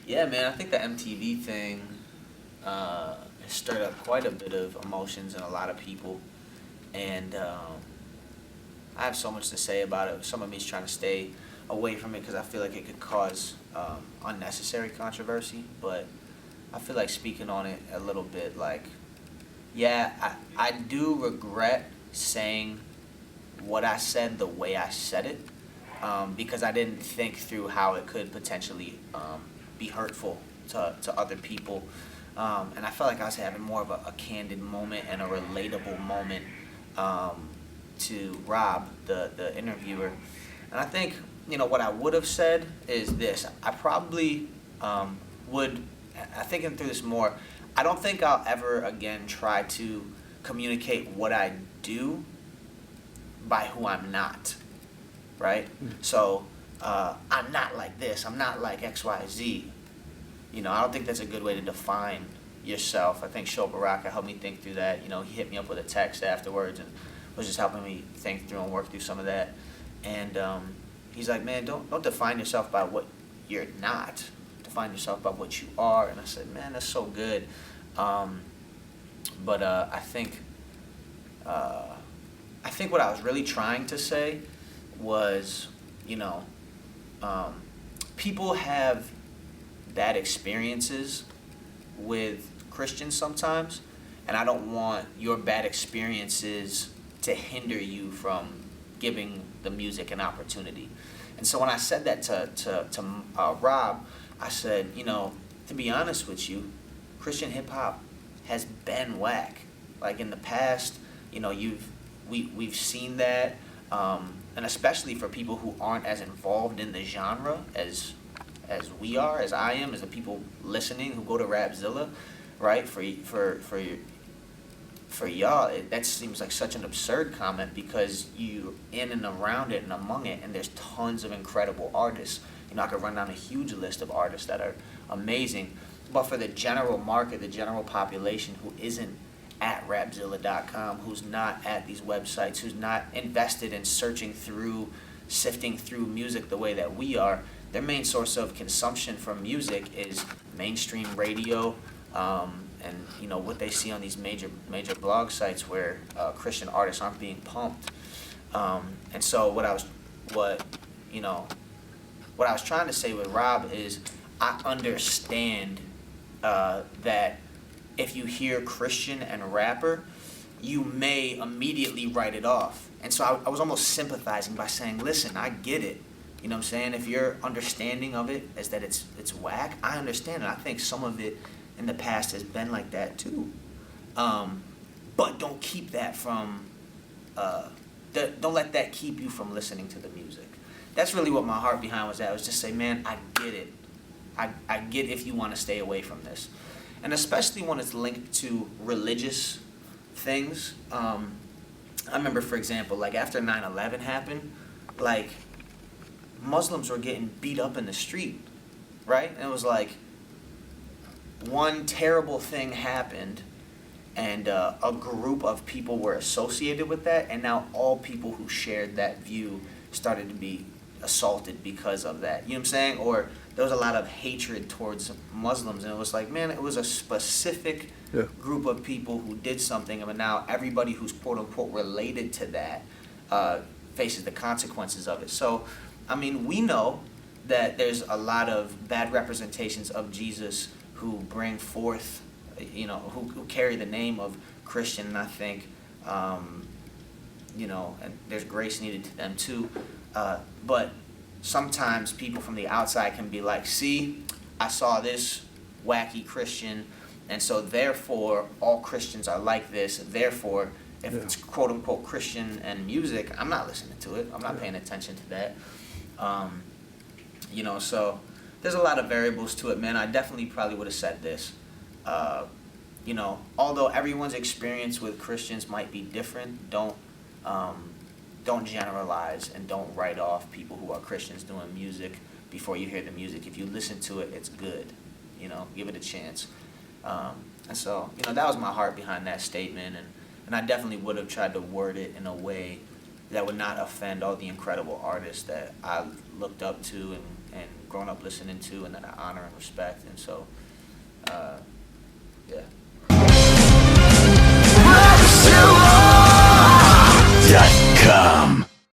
Yeah, man, I think the MTV thing has stirred up quite a bit of emotions in a lot of people, and I have so much to say about it. Some of me's trying to stay away from it because I feel like it could cause unnecessary controversy, but I feel like speaking on it a little bit, like, yeah, I do regret saying what I said the way I said it, because I didn't think through how it could potentially be hurtful to other people. And I felt like I was having more of a candid moment and a relatable moment to Rob, the interviewer. And I think, what I would have said is this. I probably would, I thinking through this more, I don't think I'll ever again try to communicate what I do by who I'm not, right? So I'm not like this. I'm not like X, Y, Z. I don't think that's a good way to define yourself. I think Sho Baraka helped me think through that. He hit me up with a text afterwards and was just helping me think through and work through some of that. And he's like, man, don't define yourself by what you're not. Define yourself by what you are. And I said, man, that's so good. But I think what I was really trying to say was, people have bad experiences with Christians sometimes, and I don't want your bad experiences to hinder you from giving the music an opportunity. And so when I said that to Rob, I said, to be honest with you, Christian hip hop has been whack. Like in the past, we've seen that, and especially for people who aren't as involved in the genre as we are, as I am, as the people listening who go to Rapzilla, right? For y'all, that seems like such an absurd comment because you in and around it and among it, and there's tons of incredible artists. I could run down a huge list of artists that are amazing, but for the general market, the general population who isn't at Rapzilla.com, who's not at these websites, who's not invested in sifting through music the way that we are, their main source of consumption from music is mainstream radio, and what they see on these major blog sites where Christian artists aren't being pumped. And so what I was trying to say with Rob is I understand that if you hear Christian and rapper, you may immediately write it off. And so I was almost sympathizing by saying, listen, I get it. You know what I'm saying? If your understanding of it is that it's whack, I understand it. I think some of it in the past has been like that too. But don't keep that from, don't let that keep you from listening to the music. That's really what my heart behind was at. I was just saying, man, I get it. I get if you want to stay away from this. And especially when it's linked to religious things. I remember, for example, like after 9/11 happened, like Muslims were getting beat up in the street, right? And it was like one terrible thing happened, and a group of people were associated with that, and now all people who shared that view started to be assaulted because of that. You know what I'm saying? Or there was a lot of hatred towards Muslims, and it was like, man, it was a specific group of people who did something, but now everybody who's quote unquote related to that faces the consequences of it. So, I mean, we know that there's a lot of bad representations of Jesus who bring forth, who carry the name of Christian, and I think, and there's grace needed to them too. But sometimes people from the outside can be like, see, I saw this wacky Christian, and so therefore all Christians are like this. Therefore, if it's quote unquote Christian and music, I'm not listening to it. I'm not paying attention to that. So there's a lot of variables to it, man. I definitely probably would have said this. Although everyone's experience with Christians might be different, don't generalize and don't write off people who are Christians doing music before you hear the music. If you listen to it, it's good. Give it a chance. And so, that was my heart behind that statement, and I definitely would have tried to word it in a way that would not offend all the incredible artists that I looked up to and grown up listening to and that I honor and respect. And so